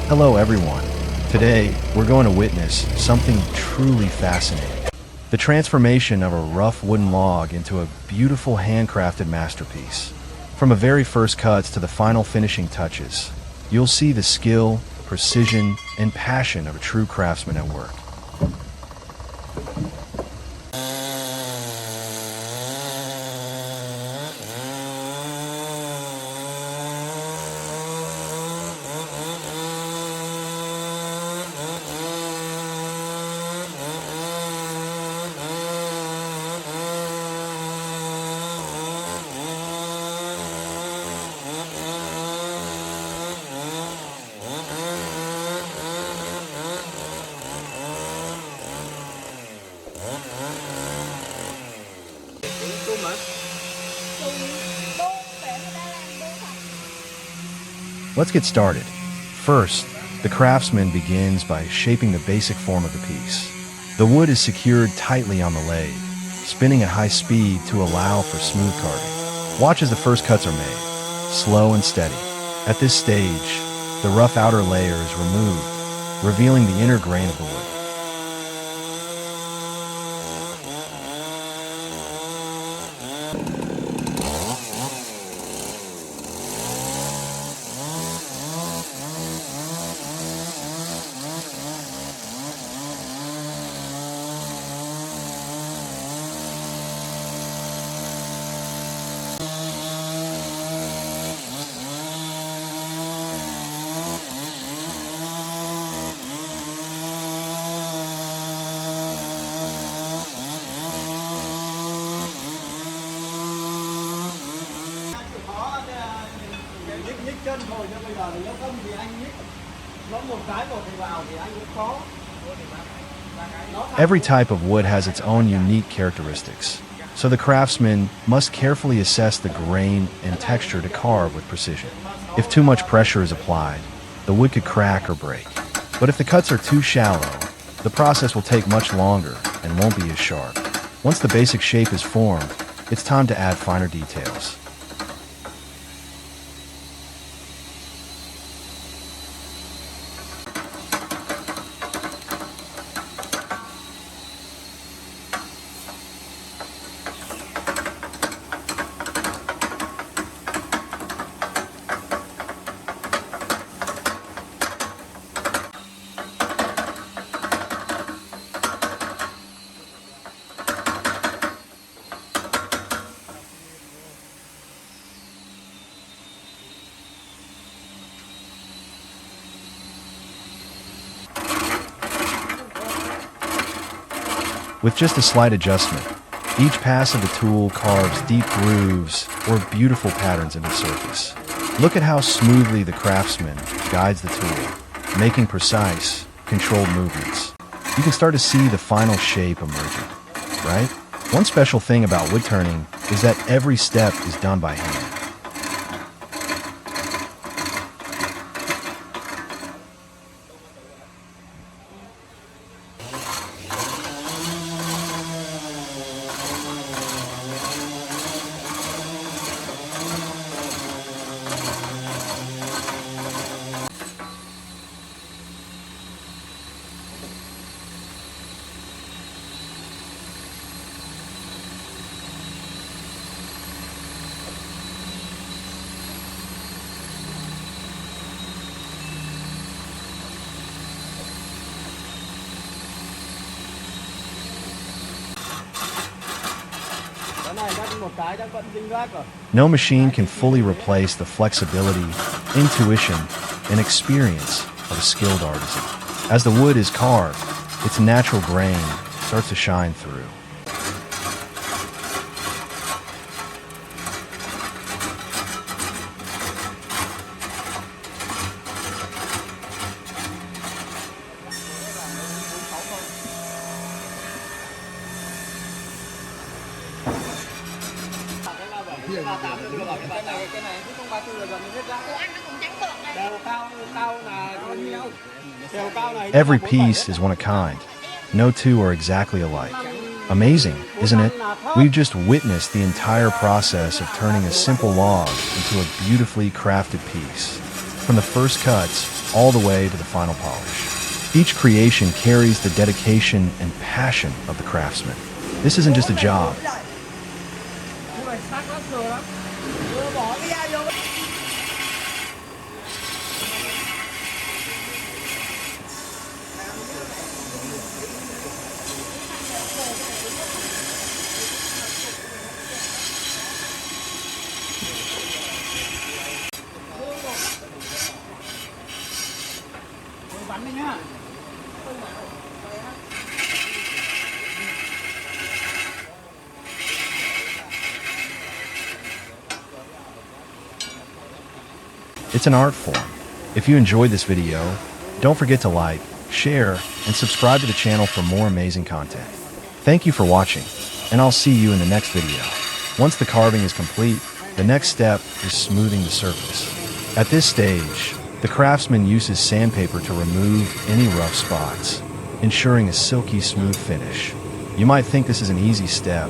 Hello everyone. Today, we're going to witness something truly fascinating. The transformation of a rough wooden log into a beautiful handcrafted masterpiece. From the very first cuts to the final finishing touches, you'll see the skill, precision, and passion of a true craftsman at work. Let's get started. First, the craftsman begins by shaping the basic form of the piece. The wood is secured tightly on the lathe, spinning at high speed to allow for smooth carving. Watch as the first cuts are made, slow and steady. At this stage, the rough outer layer is removed, revealing the inner grain of the wood. Chân thôi chứ bây giờ thì nếu không thì anh nhích nó một cái một thì vào thì anh cũng khó. Every type of wood has its own unique characteristics, so the craftsman must carefully assess the grain and texture to carve with precision. If too much pressure is applied, the wood could crack or break. But if the cuts are too shallow, the process will take much longer and won't be as sharp. Once the basic shape is formed, it's time to add finer details. With just a slight adjustment, each pass of the tool carves deep grooves or beautiful patterns into the surface. Look at how smoothly the craftsman guides the tool, making precise, controlled movements. You can start to see the final shape emerging, right? One special thing about wood turning is that every step is done by hand. No machine can fully replace the flexibility, intuition, and experience of a skilled artisan. As the wood is carved, its natural grain starts to shine through. Every piece is one of a kind. No two are exactly alike. Amazing, isn't it? We've just witnessed the entire process of turning a simple log into a beautifully crafted piece. from the first cuts all the way to the final polish. Each creation carries the dedication and passion of the craftsman. This isn't just a job. Như vậy sắc lắm, sờ lắm. Vừa bỏ cái da vô. Bắn đi nhá. It's an art form. If you enjoyed this video, don't forget to like, share, and subscribe to the channel for more amazing content. Thank you for watching, and I'll see you in the next video. Once the carving is complete, the next step is smoothing the surface. At this stage, the craftsman uses sandpaper to remove any rough spots, ensuring a silky smooth finish. You might think this is an easy step,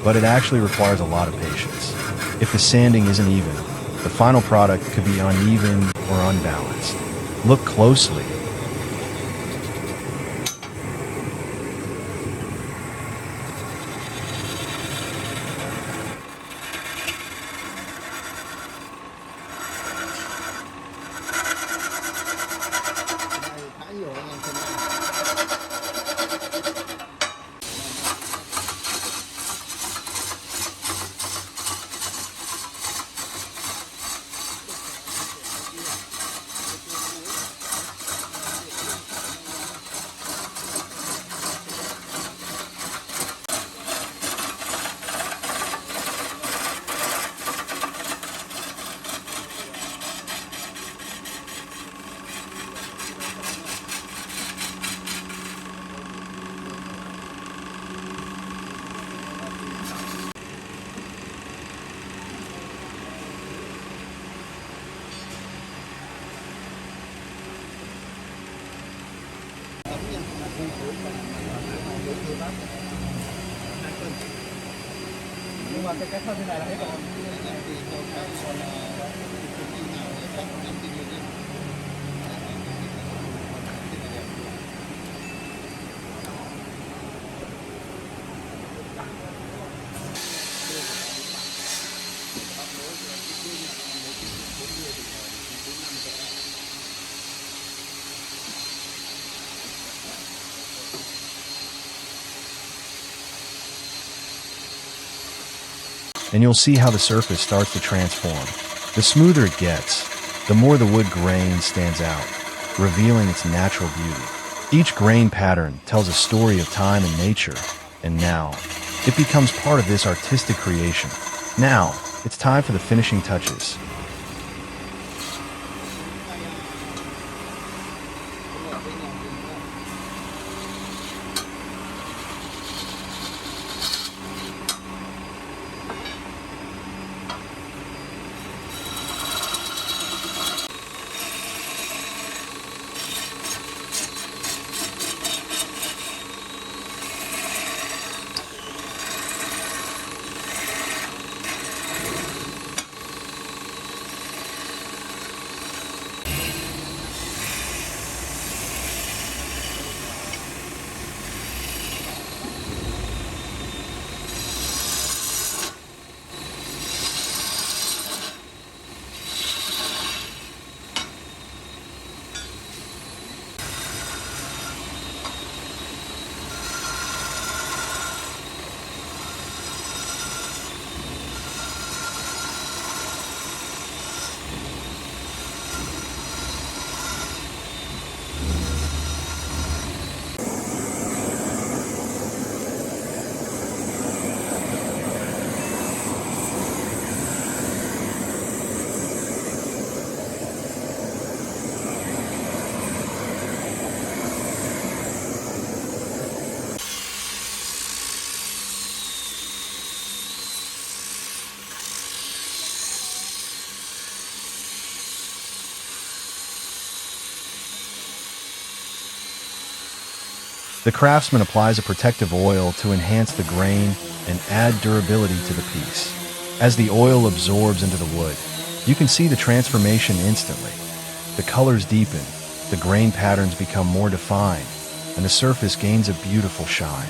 but it actually requires a lot of patience. If the sanding isn't even, the final product could be uneven or unbalanced. Look closely. Nhưng mà cái thân thế này là hết rồi. And you'll see how the surface starts to transform. The smoother it gets, the more the wood grain stands out, revealing its natural beauty. Each grain pattern tells a story of time and nature, and now, it becomes part of this artistic creation. Now, it's time for the finishing touches. The craftsman applies a protective oil to enhance the grain and add durability to the piece. As the oil absorbs into the wood, you can see the transformation instantly. The colors deepen, the grain patterns become more defined, and the surface gains a beautiful shine.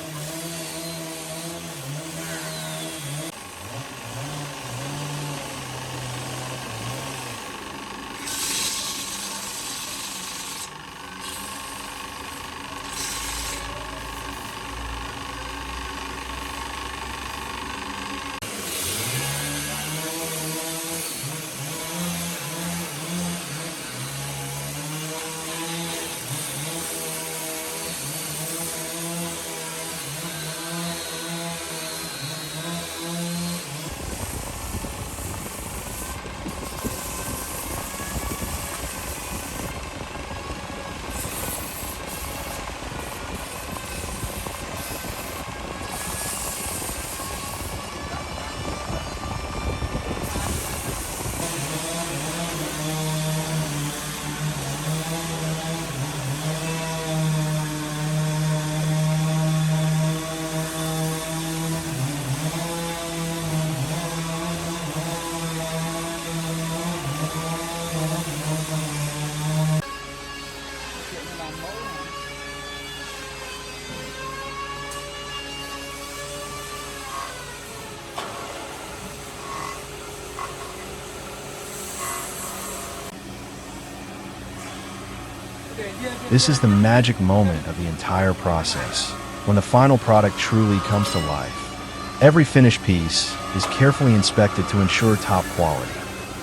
This is the magic moment of the entire process, when the final product truly comes to life. Every finished piece is carefully inspected to ensure top quality.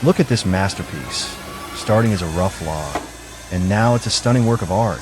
Look at this masterpiece, starting as a rough log, and now it's a stunning work of art.